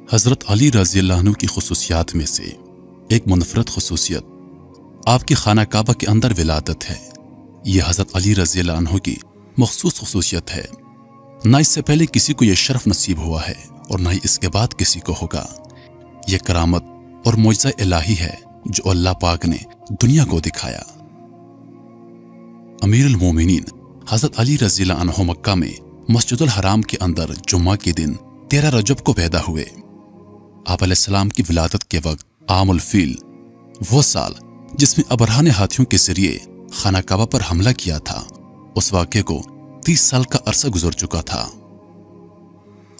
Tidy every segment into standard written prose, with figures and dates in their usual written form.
حضرت علی رضی اللہ عنہ کی خصوصیات میں سے ایک منفرد خصوصیت آپ کی خانہ کعبہ کے اندر ولادت ہے۔ یہ حضرت علی رضی اللہ عنہ کی مخصوص خصوصیت ہے۔ نہ اس سے پہلے کسی کو یہ شرف نصیب ہوا ہے اور نہ ہی اس کے بعد کسی کو ہوگا۔ یہ کرامت اور معجزہ الہی ہے جو اللہ پاک نے دنیا کو دکھایا۔ امیر المومنین حضرت علی رضی اللہ عنہ مکہ میں مسجد الحرام کے اندر جمعہ کے دن 13 رجب کو پیدا ہوئے۔ آپ علیہ السلام کی ولادت کے وقت عام الفیل، وہ سال جس میں ابرہہ نے ہاتھیوں کے ذریعے خانہ کعبہ پر حملہ کیا تھا، اس واقعے کو 30 سال کا عرصہ گزر چکا تھا۔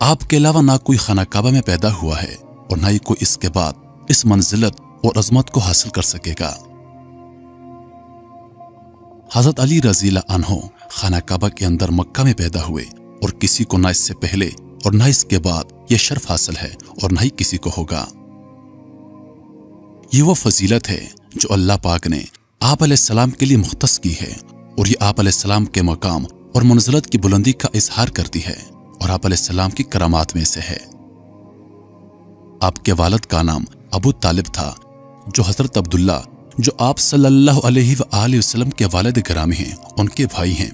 آپ کے علاوہ نہ کوئی خانہ کعبہ میں پیدا ہوا ہے اور نہ ہی کوئی اس کے بعد اس منزلت اور عظمت کو حاصل کر سکے گا۔ حضرت علی رضی اللہ عنہ خانہ کعبہ کے اندر مکہ میں پیدا ہوئے اور کسی کو نہ اس سے پہلے اور نہ اس کے بعد یہ شرف حاصل ہے اور نہ ہی کسی کو ہوگا۔ یہ وہ فضیلت ہے جو اللہ پاک نے آپ علیہ السلام کے لیے مختص کی ہے اور یہ آپ علیہ السلام کے مقام اور منزلت کی بلندی کا اظہار کرتی ہے اور آپ علیہ السلام کی کرامات میں سے ہے۔ آپ کے والد کا نام ابو طالب تھا، جو حضرت عبداللہ جو آپ صلی اللہ علیہ وآلہ وسلم کے والد گرامی ہیں ان کے بھائی ہیں۔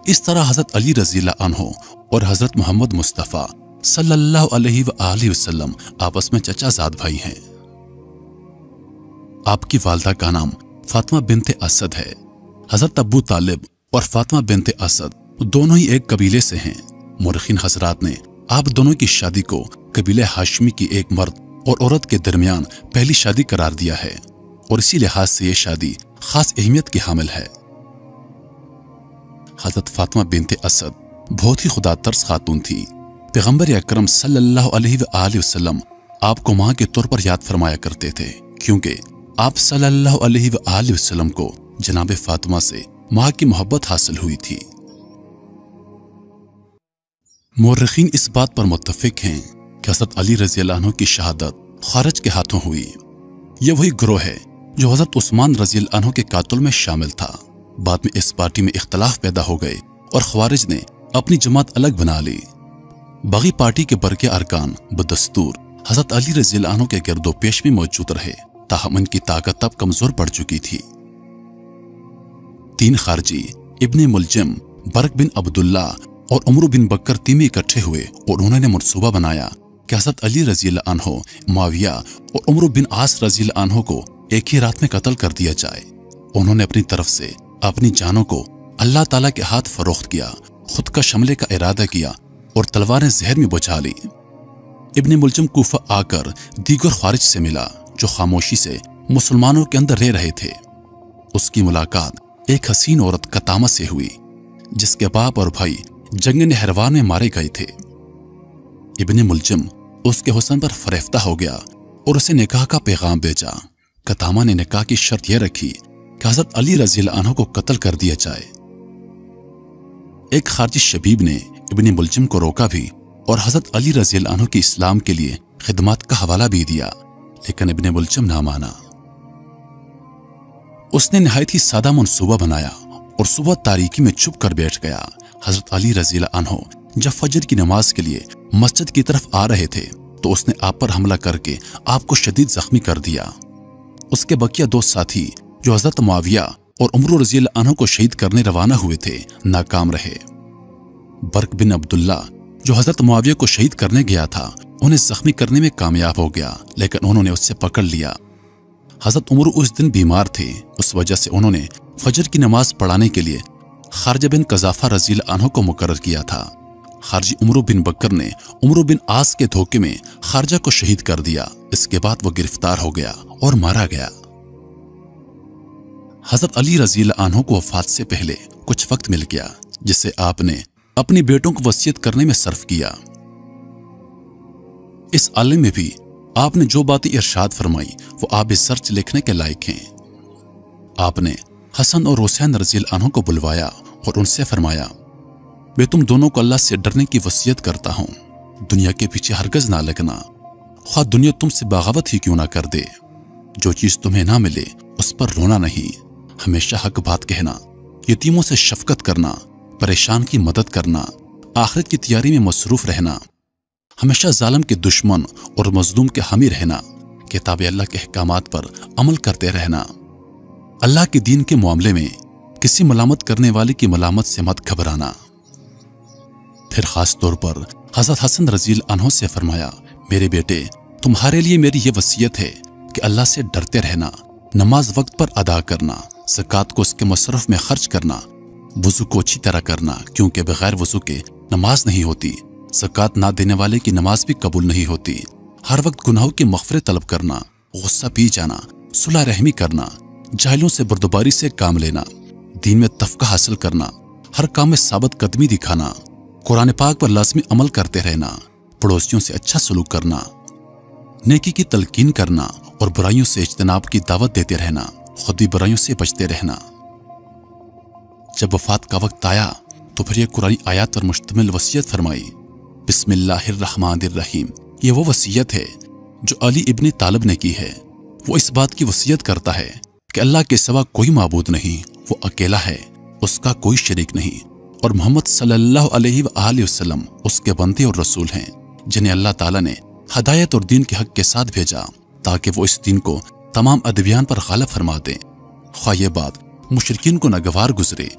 اس طرح حضرت علی رضی اللہ عنہ اور حضرت محمد مصطفیٰ صلی اللہ علیہ وآلہ وسلم آپس میں چچا زاد بھائی ہیں۔ آپ کی والدہ کا نام فاطمہ بنت اسد ہے۔ حضرت ابو طالب اور فاطمہ بنت اسد دونوں ہی ایک قبیلے سے ہیں۔ مورخین حضرات نے آپ دونوں کی شادی کو قبیلہ ہاشمی کی ایک مرد اور عورت کے درمیان پہلی شادی قرار دیا ہے اور اسی لحاظ سے یہ شادی خاص اہمیت کی حامل ہے۔ حضرت فاطمہ بنت اسد بہت ہی خدا ترس خاتون تھی۔ پیغمبر اکرم صلی اللہ علیہ وآلہ وسلم آپ کو ماں کے طور پر یاد فرمایا کرتے تھے، کیونکہ آپ صلی اللہ علیہ وآلہ وسلم کو جناب فاطمہ سے ماں کی محبت حاصل ہوئی تھی۔ مورخین اس بات پر متفق ہیں کہ حضرت علی رضی اللہ عنہ کی شہادت خارج کے ہاتھوں ہوئی۔ یہ وہی گروہ ہے جو حضرت عثمان رضی اللہ عنہ کے قاتل میں شامل تھا۔ بعد میں اس پارٹی میں اختلاف پیدا ہو گئے اور خوارج نے اپنی جماعت الگ بنا لی۔ باغی پارٹی کے برقی ارکان بدستور حضرت علی رضی اللہ عنہ کے گرد و پیش میں موجود رہے، تاہم ان کی طاقت اب کمزور پڑ چکی تھی۔ 3 خارجی ابن ملجم، برق بن عبداللہ اور عمرو بن بکر تیمی اکٹھے ہوئے اور انہوں نے منصوبہ بنایا کہ حضرت علی رضی اللہ عنہ، معاویہ اور عمرو بن عاص رضی اللہ عنہ کو ایک ہی رات میں قتل کر دیا جائے۔ انہوں نے اپنی طرف سے اپنی جانوں کو اللہ تعالیٰ کے ہاتھ فروخت کیا، خود کا حملے کا ارادہ کیا اور تلواریں زہر میں بجھا لی۔ ابن ملجم کوفہ آ کر دیگر خوارج سے ملا جو خاموشی سے مسلمانوں کے اندر رہ رہے تھے۔ اس کی ملاقات ایک حسین عورت قطامہ سے ہوئی جس کے باپ اور بھائی جنگ نہروان میں مارے گئے تھے۔ ابن ملجم اس کے حسن پر فریفتہ ہو گیا اور اسے نکاح کا پیغام بھیجا۔ قطامہ نے نکاح کی شرط یہ رکھی کہ حضرت علی رضی اللہ عنہ کو قتل کر دیا جائے۔ ایک خارجی شبیب نے ابن ملجم کو روکا بھی اور حضرت علی رضی اللہ عنہ کی اسلام کے لیے خدمات کا حوالہ بھی دیا، لیکن ابن ملجم نہ مانا۔ اس نے نہایت ہی سادہ منصوبہ بنایا اور صبح تاریکی میں چھپ کر بیٹھ گیا۔ حضرت علی رضی اللہ عنہ جب فجر کی نماز کے لیے مسجد کی طرف آ رہے تھے تو اس نے آپ پر حملہ کر کے آپ کو شدید زخمی کر دیا۔ اس کے بقیہ 2 ساتھی جو حضرت معاویہ اور عمرو رضی اللہ عنہ کو شہید کرنے روانہ ہوئے تھے ناکام رہے۔ برق بن عبداللہ جو حضرت معاویہ کو شہید کرنے گیا تھا انہیں زخمی کرنے میں کامیاب ہو گیا، لیکن انہوں نے اس سے پکڑ لیا۔ حضرت عمرو اس دن بیمار تھے، اس وجہ سے انہوں نے فجر کی نماز پڑھانے کے لیے خارجہ بن قذافہ رضی اللہ عنہ کو مقرر کیا تھا۔ خارجی عمرو بن بکر نے عمرو بن عاص کے دھوکے میں خارجہ کو شہید کر دیا۔ اس کے بعد وہ گرفتار ہو گیا اور مارا گیا۔ حضرت علی رضی اللہ عنہ کو وفات سے پہلے کچھ وقت مل گیا جسے آپ نے اپنی بیٹوں کو وصیت کرنے میں صرف کیا۔ اس عالم میں بھی آپ نے جو باتیں ارشاد فرمائی وہ آب سرچ لکھنے کے لائق ہیں۔ آپ نے حسن اور حسین رضی اللہ عنہ کو بلوایا اور ان سے فرمایا، میں تم دونوں کو اللہ سے ڈرنے کی وصیت کرتا ہوں، دنیا کے پیچھے ہرگز نہ لگنا، خواہ دنیا تم سے بغاوت ہی کیوں نہ کر دے۔ جو چیز تمہیں نہ ملے اس پر رونا نہیں، ہمیشہ حق بات کہنا، یتیموں سے شفقت کرنا، پریشان کی مدد کرنا، آخرت کی تیاری میں مصروف رہنا، हमेशा जालिम के दुश्मन और मजलूम के हामी रहना, किताब अल्लाह के अहकामात पर अमल करते रहना। अल्लाह के दीन के मामले में किसी मलामत करने वाले की मलामत से मत घबराना। फिर खास तौर पर हज़रत हसन रज़ी अन्हो से फरमाया, मेरे बेटे, तुम्हारे लिए मेरी ये वसीयत है कि अल्लाह से डरते रहना, नमाज वक्त पर अदा करना, ज़कात को उसके मसरफ में खर्च करना, वुज़ू को अच्छी तरह करना, क्योंकि बगैर वुज़ू के नमाज नहीं होती, ज़कात ना देने वाले की नमाज भी कबूल नहीं होती, हर वक्त गुनाहों की मग़फ़िरत तलब करना, गुस्सा पी जाना, सुलह रहमी करना, जाहिलों से बर्दबारी से काम लेना, दीन में तफ़क़्क़ुह हासिल करना, हर काम में साबित कदमी दिखाना, कुरान पाक पर लाज़मी अमल करते रहना, पड़ोसियों से अच्छा सलूक करना, नेकी की तलकीन करना और बुराइयों से इज्तनाब की दावत देते रहना, खुद भी बुराइयों से बचते रहना। जब वफात का वक्त आया तो फिर ये कुरानी आयत पर मुश्तमिल वसीयत फरमाई, बिस्मिल्लाहिर्रहमानिर्रहीम। ये वो वसीयत है जो अली इब्न तालिब ने की है। वो इस बात की वसीयत करता है कि अल्लाह के सिवा कोई माबूद नहीं, वो अकेला है, उसका कोई शरीक नहीं, और मोहम्मद सल्लल्लाहु अलैहि वसल्लम उसके बंदे और रसूल हैं, जिन्हें अल्लाह ताला ने हदायत और दीन के हक के साथ भेजा ताकि वो इस दीन को तमाम अदबियान पर गालिब फरमा दें, ख्वाह ये बात मुशरिकीन को नागवार गुजरे।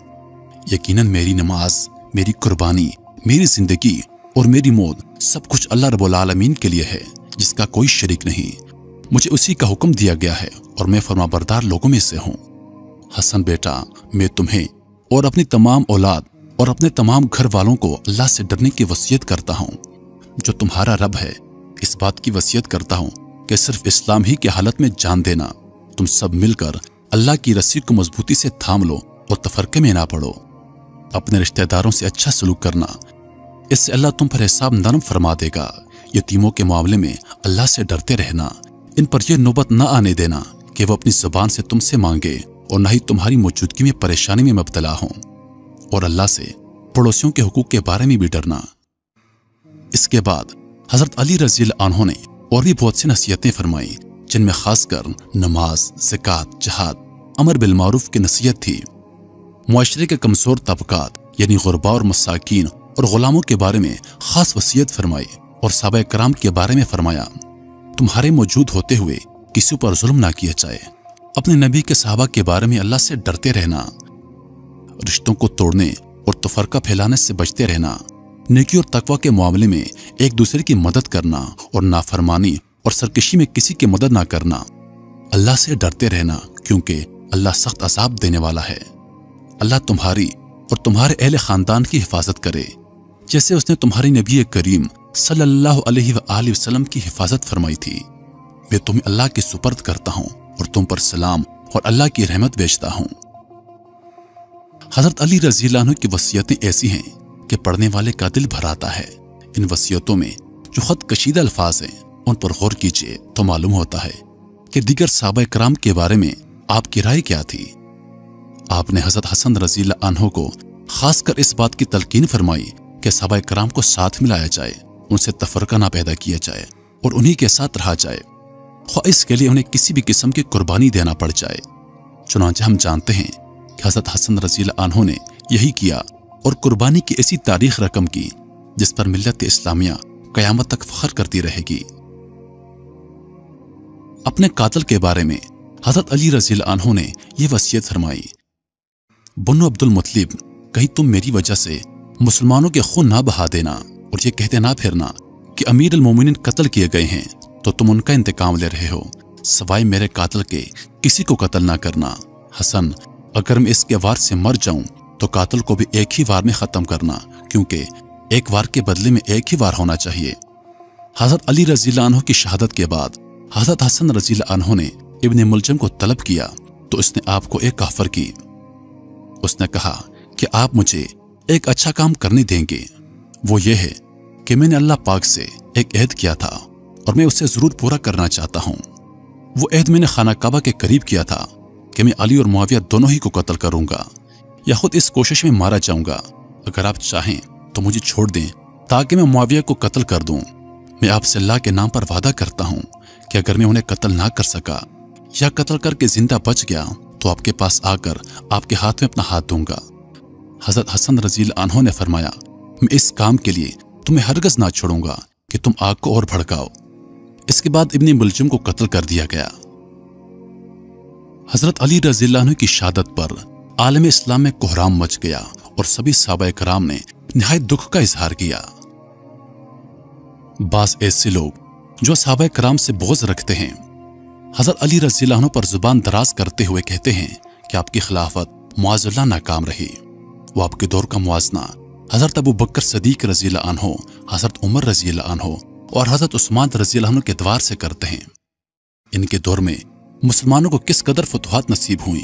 यकीनन मेरी नमाज, मेरी कुर्बानी, मेरी जिंदगी और मेरी मौत सब कुछ अल्लाह रब्बुल आलमीन के लिए है, जिसका कोई शरीक नहीं। मुझे उसी का हुक्म दिया गया है और मैं फरमाबरदार लोगों में से हूँ। हसन बेटा, मैं तुम्हें और अपनी तमाम औलाद और अपने तमाम घर वालों को अल्लाह से डरने की वसीयत करता हूँ, जो तुम्हारा रब है। इस बात की वसीयत करता हूँ कि सिर्फ इस्लाम ही की हालत में जान देना। तुम सब मिलकर अल्लाह की रस्सी को मजबूती से थाम लो और तफरके में ना पड़ो। अपने रिश्तेदारों से अच्छा सलूक करना, इससे अल्लाह तुम पर हिसाब नरम फरमा देगा। यतीमों के मामले में अल्लाह से डरते रहना, इन पर यह नौबत न आने देना कि वो अपनी जुबान से तुमसे मांगे और न ही तुम्हारी मौजूदगी में परेशानी में मुब्तला हों। और अल्लाह से पड़ोसियों के हुकूक के बारे में भी डरना। इसके बाद हजरत अली रज़ी अल्लाह अन्हु ने और भी बहुत सी नसीहतें फरमाई, जिनमें खासकर नमाज, ज़कात, जहाद, अमर बिल मारूफ की नसीहत थी। मुआशरे के कमजोर तबकात यानी गुरबा और मसाकीन और गुलामों के बारे में खास वसीयत फरमाई और सहाबा कराम के बारे में फरमाया, तुम्हारे मौजूद होते हुए किसी पर जुल्म ना किया जाए। अपने नबी के सहाबा के बारे में अल्लाह से डरते रहना, रिश्तों को तोड़ने और तफरका फैलाने से बचते रहना, नेकी और तकवा के मामले में एक दूसरे की मदद करना और नाफरमानी और सरकशी में किसी की मदद ना करना। अल्लाह से डरते रहना, क्योंकि अल्लाह सख्त अज़ाब देने वाला है। अल्लाह तुम्हारी और तुम्हारे अहले खानदान की हिफाजत करे, जैसे उसने तुम्हारे नबी करीम सल्लल्लाहु अलैहि वसल्लम की हिफाजत फरमाई थी। मैं तुम्हें अल्लाह के सुपर्द करता हूँ और तुम पर सलाम और अल्लाह की रहमत भेजता हूँ। हजरत अली रज़ी अल्लाह अन्हु की वसीयतें ऐसी हैं कि पढ़ने वाले का दिल भर आता है। इन वसीयतों में जो खत कशीदा अल्फाज हैं, उन पर गौर कीजिए तो मालूम होता है कि दीगर सहाबा कराम के बारे में आपकी राय क्या थी। आपने हजरत हसन रज़ी अल्लाह अन्हु को खासकर इस बात की तलकीन फरमाई कि सहाबा कराम को साथ मिलाया जाए, उनसे तफरका ना पैदा किया जाए और उन्हीं के साथ रहा जाए, ख्वाह इसके लिए उन्हें किसी भी किस्म की कुर्बानी देना पड़ जाए। चुनांचे हम जानते हैं कि हजरत हसन रज़ी अल्लाह अन्हु ने यही किया और कुर्बानी की ऐसी तारीख रकम की जिस पर मिल्लत इस्लामिया कयामत तक फख्र करती रहेगी। अपने कातिल के बारे में हजरत अली रज़ी अल्लाह अन्हु ने यह वसीयत फरमाई, बनु अब्दुल मुत्तलिब, कहीं तुम मेरी वजह से मुसलमानों के खून ना बहा देना और ये कहते ना फिरना कि अमीर अल मोमिनीन कत्ल किए गए हैं तो तुम उनका इंतकाम ले रहे हो, सवाए मेरे कातिल के किसी को कत्ल ना करना। हसन, अगर मैं इसके वार से मर जाऊं तो कातिल को भी एक ही वार में खत्म करना, क्योंकि एक वार के बदले में एक ही वार होना चाहिए। हजरत अली रज़ी अल्लाह अन्हु की शहादत के बाद हजरत हसन रज़ी अल्लाह अन्हु ने इब्न मुलजम को तलब किया तो उसने आपको एक ऑफर की। उसने कहा कि आप मुझे एक अच्छा काम करने देंगे। वो ये है कि मैंने अल्लाह पाक से एक अहद किया था और मैं उसे जरूर पूरा करना चाहता हूँ। वो अहद मैंने खाना काबा के करीब किया था कि मैं अली और मुआविया दोनों ही को कत्ल करूंगा या खुद इस कोशिश में मारा जाऊंगा। अगर आप चाहें तो मुझे छोड़ दें ताकि मैं मुआविया को कत्ल कर दूं। मैं आपसे अल्लाह के नाम पर वादा करता हूं कि अगर मैं उन्हें कत्ल ना कर सका या कत्ल करके जिंदा बच गया तो आपके पास आकर आपके हाथ में अपना हाथ दूंगा। हजरत हसन रज़ी अल्लाह अन्हु ने फरमाया, मैं इस काम के लिए तुम्हें हरगज ना छोड़ूंगा कि तुम आग को और भड़काओ। इसके बाद इब्ने मुलजिम को कत्ल कर दिया गया। हजरत अली रज़ियल्लाहु अन्हु की शहादत पर आलम इस्लाम में कोहराम मच गया और सभी सहाबाए कराम ने निहायत दुख का इजहार किया। बास ऐसे लोग जो सहाबाए कराम से बोझ रखते हैं, हजरत अली रज़ियल्लाहु अन्हु पर जुबान दराज करते हुए कहते हैं कि आपकी खिलाफत मुआज़ल्लाह नाकाम रही। वो आपके दौर का मुआजना हजरत अबू बकर सदीक रज़ियल्लाहु अन्हु, हजरत उमर रज़ियल्लाहु अन्हु और हजरत उस्मान रज़ियल्लाहु अन्हु के द्वार से करते हैं। इनके दौर में मुसलमानों को किस कदर फतुहात नसीब हुई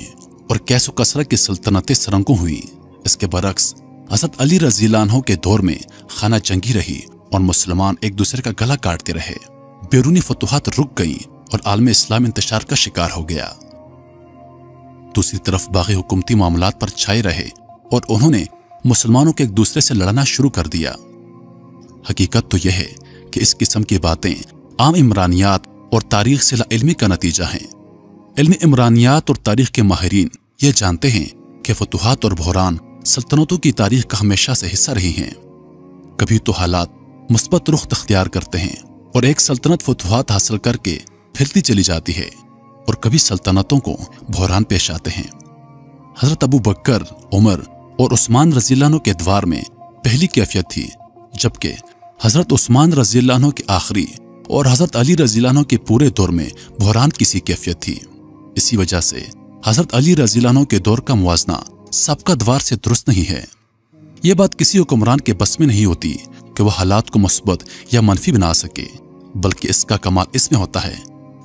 और कैसो कसरत की सल्तनतें सरंगों हुई। इसके बरक्स हजरत अली रज़ियल्लाहु अन्हु के दौर में खाना जंगी रही और मुसलमान एक दूसरे का गला काटते रहे। बैरूनी फतुहात रुक गई और आलम इस्लाम इंतशार का शिकार हो गया। दूसरी तरफ बाकी हुकूमती मामलात पर छाए रहे और उन्होंने मुसलमानों के एक दूसरे से लड़ना शुरू कर दिया। हकीकत तो यह है कि इस किस्म की बातें आम इमरानियात और तारीख से लाइल्मी का नतीजा हैं। इल्म इमरानियात और तारीख के माहिरीन ये जानते हैं कि फतुहात और बहरान सल्तनतों की तारीख का हमेशा से हिस्सा रही हैं। कभी तो हालात मुस्बत रुख अख्तियार करते हैं और एक सल्तनत फतुहात हासिल करके फिरती चली जाती है और कभी सल्तनतों को बहरान पेश आते हैं। हजरत अबू बकर, उमर और उस्मान रज़ियल्लाहु अन्हु के द्वार में पहली कैफियत थी, जबकि हजरत उस्मान रज़ियल्लाहु अन्हु के आखिरी और हजरत अली रज़ियल्लाहु अन्हु के पूरे दौर में बहरान की सी कैफियत थी। इसी वजह से हजरत अली रज़ियल्लाहु अन्हु के दौर का मुवाजना सबका द्वार से दुरुस्त नहीं है। यह बात किसी हुक्मरान के बस में नहीं होती कि वह हालात को मुस्बत या मनफी बना सके, बल्कि इसका कमाल इसमें होता है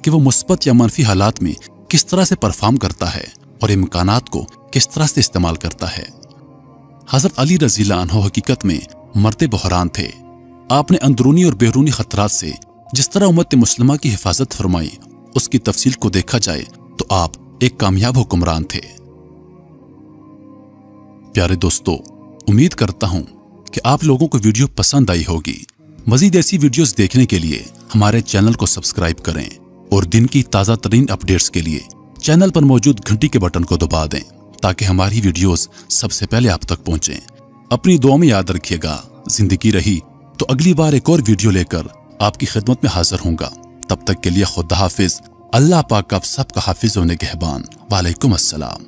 कि वह मुस्बत या मनफी हालात में किस तरह से परफॉर्म करता है और इम्कानात को किस तरह से इस्तेमाल करता है। हजरत अली रज़ियल्लाहु अन्हु हकीकत में मर्द बहरान थे। आपने अंदरूनी और बैरूनी खतरात से जिस तरह उम्मत मुस्लिमा की हिफाजत फरमाई, उसकी तफसील को देखा जाए तो आप एक कामयाब हुक्मरान थे। प्यारे दोस्तों, उम्मीद करता हूं कि आप लोगों को वीडियो पसंद आई होगी। मजीद ऐसी वीडियोस देखने के लिए हमारे चैनल को सब्सक्राइब करें और दिन की ताज़ा तरीन अपडेट्स के लिए चैनल पर मौजूद घंटी के बटन को दबा दें ताकि हमारी वीडियोस सबसे पहले आप तक पहुंचें। अपनी दुआ में याद रखिएगा। जिंदगी रही तो अगली बार एक और वीडियो लेकर आपकी खिदमत में हाजिर होऊंगा। तब तक के लिए खुदा हाफिज। अल्लाह पाक आप सबका हाफिज होने के हबान। वालेकुम अस्सलाम।